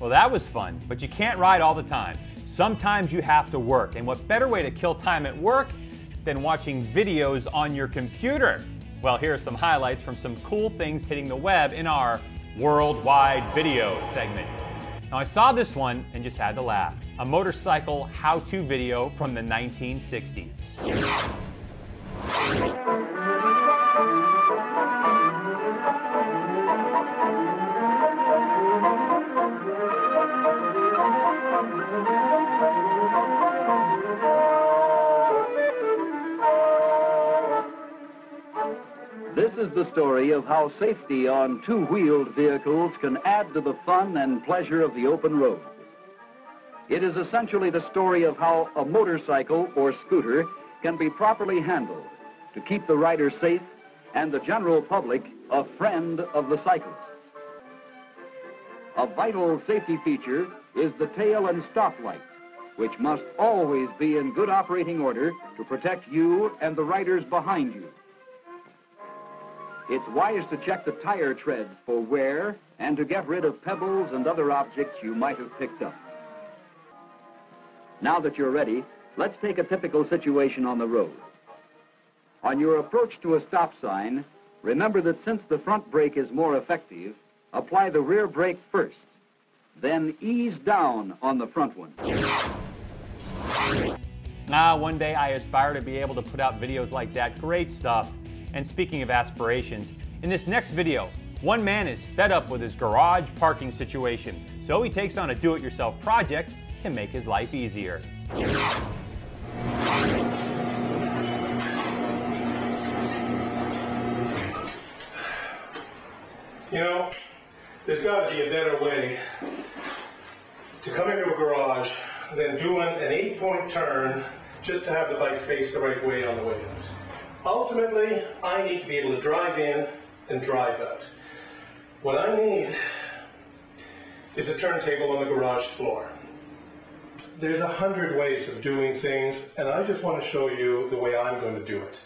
Well, that was fun, but you can't ride all the time. Sometimes you have to work, and what better way to kill time at work than watching videos on your computer? Well, here are some highlights from some cool things hitting the web in our Worldwide Video segment. Now, I saw this one and just had to laugh. A motorcycle how-to video from the 1960s. This is the story of how safety on two-wheeled vehicles can add to the fun and pleasure of the open road. It is essentially the story of how a motorcycle or scooter can be properly handled to keep the rider safe and the general public a friend of the cyclists. A vital safety feature is the tail and stop light, which must always be in good operating order to protect you and the riders behind you. It's wise to check the tire treads for wear and to get rid of pebbles and other objects you might have picked up. Now that you're ready, let's take a typical situation on the road. On your approach to a stop sign, remember that since the front brake is more effective, apply the rear brake first, then ease down on the front one. One day I aspire to be able to put out videos like that. Great stuff. And speaking of aspirations, in this next video, one man is fed up with his garage parking situation, so he takes on a do-it-yourself project to make his life easier. You know, there's got to be a better way to come into a garage than doing an 8-point turn just to have the bike face the right way on the way out. Ultimately, I need to be able to drive in and drive out. What I need is a turntable on the garage floor. There's 100 ways of doing things, and I just want to show you the way I'm going to do it.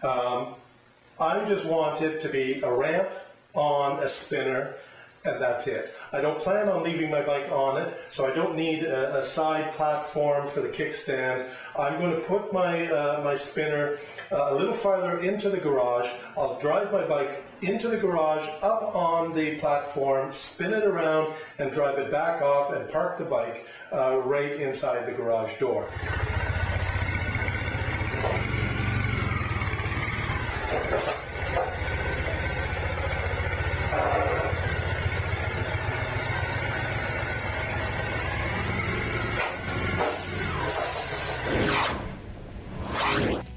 I just want it to be a ramp on a spinner, and that's it. I don't plan on leaving my bike on it, so I don't need a side platform for the kickstand. I'm going to put my spinner a little farther into the garage. I'll drive my bike into the garage, up on the platform, spin it around, and drive it back off and park the bike right inside the garage door.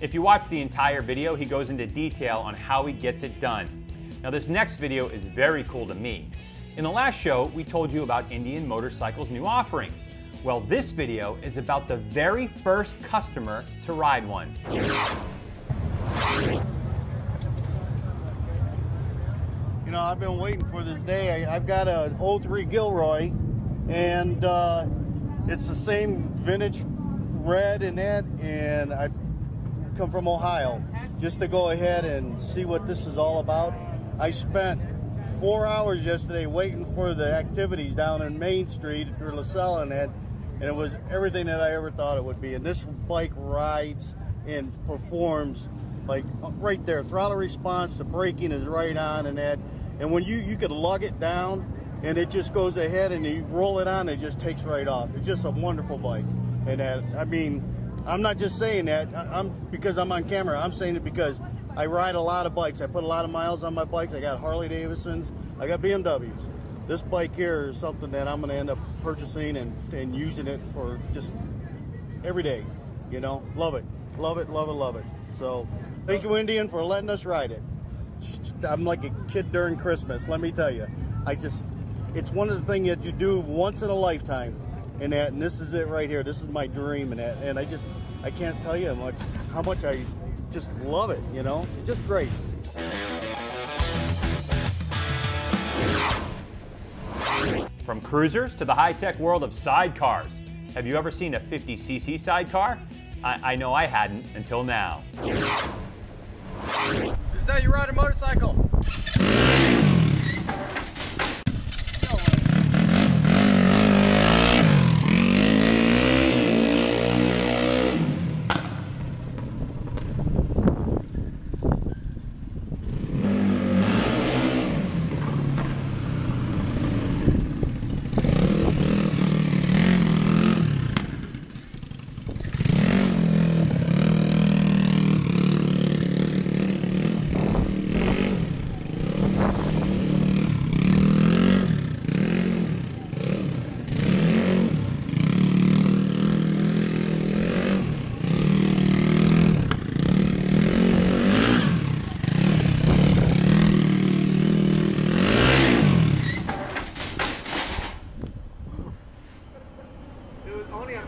If you watch the entire video, he goes into detail on how he gets it done. Now, this next video is very cool to me. In the last show, we told you about Indian Motorcycle's new offerings. Well, this video is about the very first customer to ride one. You know, I've been waiting for this day. I've got an 03 Gilroy, and it's the same vintage red and that, and I come from Ohio just to go ahead and see what this is all about. I spent 4 hours yesterday waiting for the activities down in Main Street for LaSalle and that, and it was everything that I ever thought it would be. And this bike rides and performs like right there. Throttle response, the braking is right on and that. And when you could lug it down and it just goes ahead and you roll it on, it just takes right off. It's just a wonderful bike. And that, I mean, I'm not just saying that because I'm on camera. I'm saying it because I ride a lot of bikes. I put a lot of miles on my bikes. I got Harley Davidsons. I got BMWs. This bike here is something that I'm going to end up purchasing and using it for just every day. You know, love it. Love it, love it, love it. So thank you, Indian, for letting us ride it. I'm like a kid during Christmas, let me tell you. It's one of the things that you do once in a lifetime. And this is it right here. This is my dream, and I can't tell you how much I just love it. You know, it's just great. From cruisers to the high-tech world of sidecars. Have you ever seen a 50cc sidecar? I know I hadn't until now. This is how you ride a motorcycle.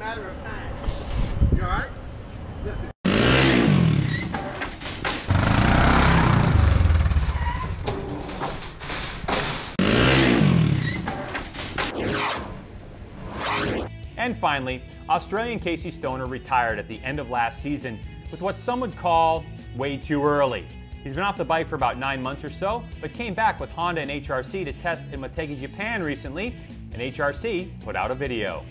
matter of time. You all right? And finally, Australian Casey Stoner retired at the end of last season with what some would call way too early. He's been off the bike for about 9 months or so, but came back with Honda and HRC to test in Motegi, Japan recently, and HRC put out a video.